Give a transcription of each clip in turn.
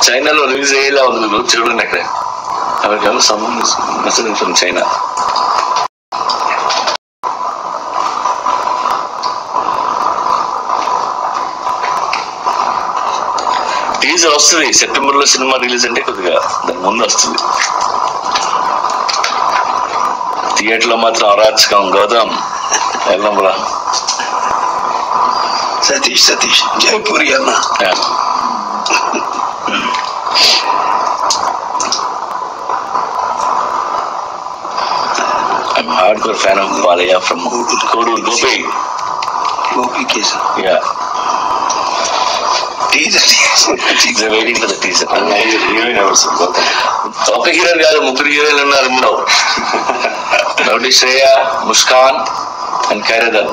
చైనాలో రిలీజ్ అయ్యేలా ఉంది, చూడండి అక్కడ our summon message from China. Teaser వస్తుంది సెప్టెంబర్ లో, సినిమా రిలీజ్ అంటే కొద్దిగా దాని ముందు వస్తుంది. థియేటర్ లో మాత్రం అరాచకం. గౌతమ్ వెళ్దాం రా. సతీష్ జైపూరి అన్న. I'm hardcore fan of Balaya from Kodur, Gopi. Kesan. Yeah. Teaser. They're waiting for the teaser. Heroine also. ఒక హీరోయిన్ కాదు, 3 హీరోయిన్లు ఉన్నారు ఇందులో. నోటి శ్రేయ, ముస్కాన్ అండ్ ఖైరదన్.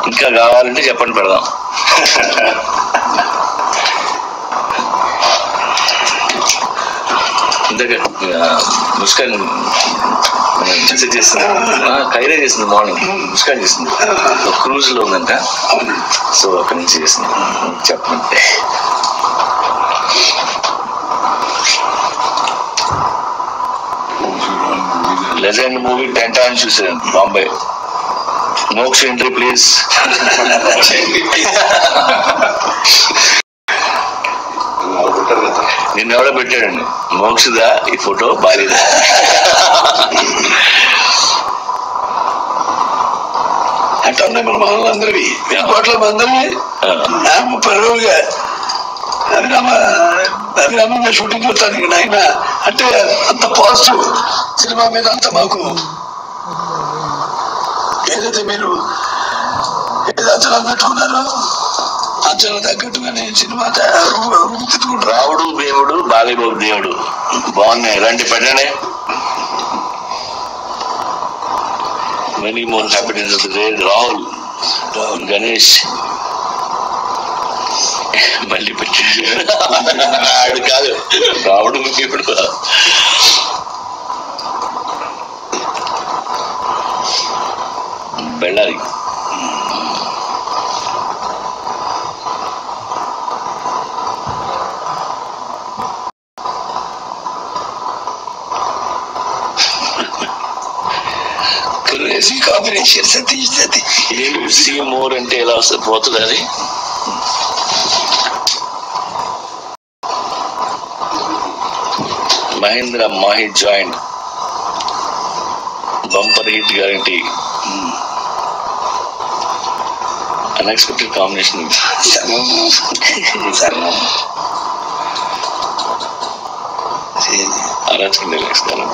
ఇంకా కావాలంటే చెప్పండి, పెడదాం. ఇందాక ముస్కాన్ మెసేజ్ చేస్తుంది, ఖైరా చేసింది మార్నింగ్, ముస్కాన్ చేసింది. క్రూజ్ లో ఉందంట, సో అక్కడి నుంచి చేసింది. చెప్పండి. లెజెండ్ మూవీ 10 times చూసాను బాంబే. మోక్ష ఎంట్రీ ప్లీజ్. నిన్న ఎవడో పెట్టాడండి, మోక్షదా ఈ ఫోటో బాలేదా. అంటే ఉన్నాయి మన మనందరివి, కోట్ల మందరివి. 30 రోజులుగా అభిరామంగా షూటింగ్ చూస్తాను నాయన. అంటే అంత పాజిటివ్ సినిమా మీద, అంత మాకు ఏదైతే మీరు ఏది అంచనాలు పెట్టుకున్నారో అంచనా తగ్గట్టుగానే సినిమా రూపుదిద్దుకుంటారు. రావుడు భీముడు, బాలీబాబు దేవుడు బాగున్నాయి, రండి పెట్టండి. Many more happiness of the day. Rahul Ganesh మళ్ళీ పెట్టాడు కాదు, రావుడు భీముడు. Bellary crazy combination. Satish see more అంటే ఎలా వస్తుంది, పోతుంది అది. Mahendra Mahi joint bumper hit guarantee. Unexpected combination. అరాచకం డైలాగ్స్ కాదు.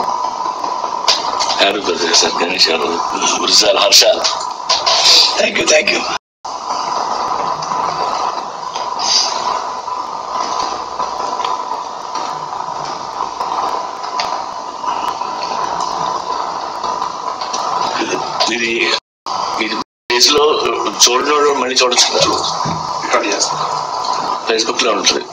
Happy birthday sir Ganesh garu. Gurijal Harsha. Thank you. ఇది ఫేస్ లో చూడడం మళ్ళీ చూడొచ్చు కదా, ఫేస్బుక్ లో ఉంటుంది.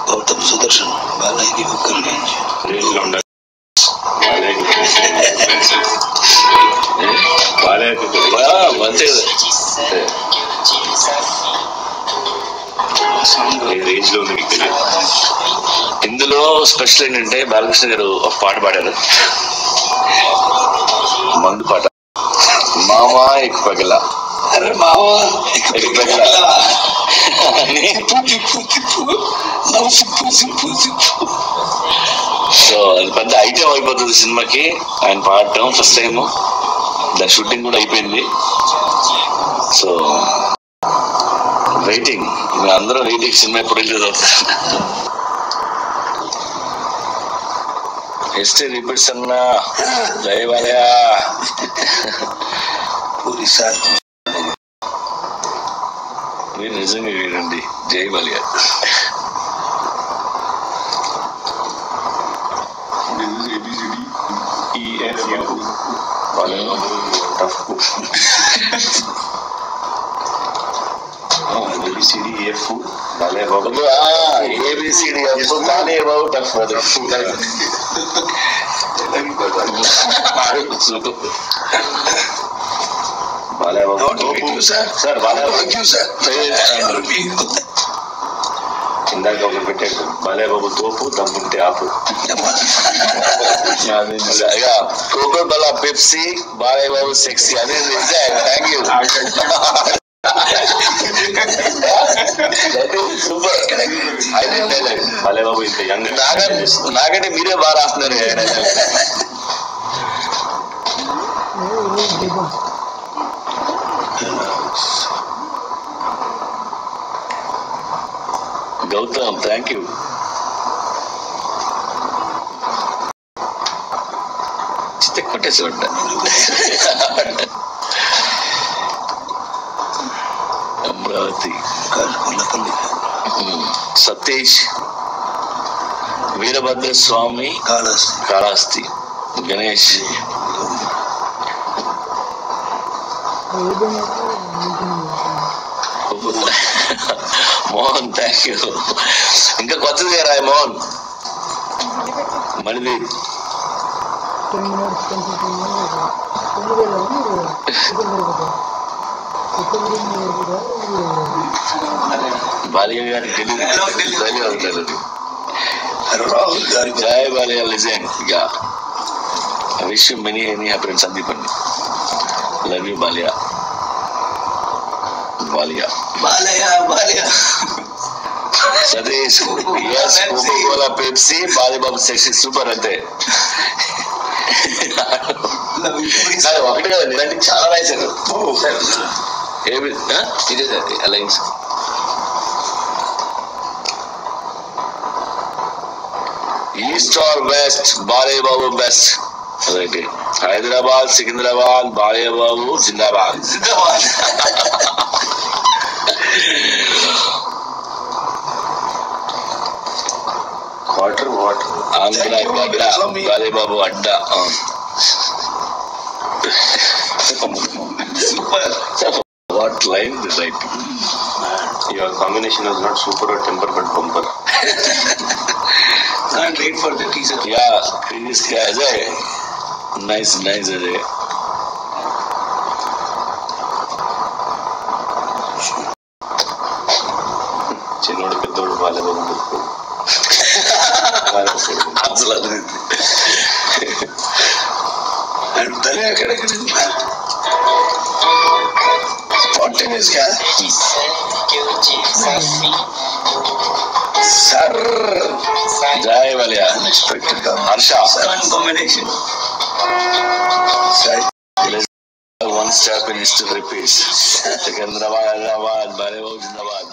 గౌతమ్ సుదర్శన్ బాలయ్యకి ఒక్కరు రేంజ్ లో ఉండాలి. అంతే కదా, రేంజ్ లో ఉంది. ఇందులో స్పెషల్ ఏంటంటే బాలకృష్ణ గారు ఒక పాట పాడారు, మందు పాట. మామా ఎక్కువ పగల. అరే మామా ఎక్కువ పగల. సో అది పెద్ద ఐటెం అయిపోతుంది సినిమాకి. ఆయన పాడటం ఫస్ట్ టైం, దాని షూటింగ్ కూడా అయిపోయింది. సో వెయిటింగ్, అందరూ వెయిటింగ్ సినిమా ఎప్పుడు రిలీజ్ అవుతుంది. హిస్టరీ రిపీట్స్ అన్నా. జై బాలయ్య. మీరు నిజంగా వీరండి. జై Balayya. ABCDF Balayya Babu ABCDF Balayya Babu tough Balayya Babu sir ఇందాక ఒకటి పెట్టాడు బాలయ్య బాబు తోపు దమ్ముంటే ఆపు. కోకో బలా పెప్సీ బాలయ్య బాబు సెక్సీ అదే thank you super. Balayya Babu ఇంత యంగ్ నాకంటే మీరే బాగా రాస్తున్నారు. Gautam thank you. కొట్టేసి ఉంటా. Amaravati Satish Veerabhadra Swamy Kalahasti Ganesh Mohan thank you. ఇంకా కొత్తది రాయ్ మోహన్ మళ్ళీ బాలయ్య గారి ధన్యవాదాలు. జై Balayya legend. Wish many many happy Sandeep అండి. Love you Balayya Balayya Balayya Balayya Satish S coca cola Pepsi Balayya Babu sexy super. అంతే ఒకటి కదండి ఇలాంటి చాలా రాశారు. ఇదే alliance east or west Balayya Babu best. Hyderabad Secunderabad Balayya Babu Zindabad. Water Andhra గడ్డ బాలయ్య బాబు అడ్డా. What line is right? Your combination is not super or temper but bumper. Can't wait for the teaser. Yeah, Chris Ajay. Nice Ajay. చిన్నోడు పెద్దోడు బాలయ్య బాబు అసలు తల్లి ఎక్కడెక్కడ స్పాంటేనియస్ గా sir జై Balayya. Unexpected గా Harsha combination. One step in history repeats. Secunderabad, Hyderabad, Balayya Babu Zindabad.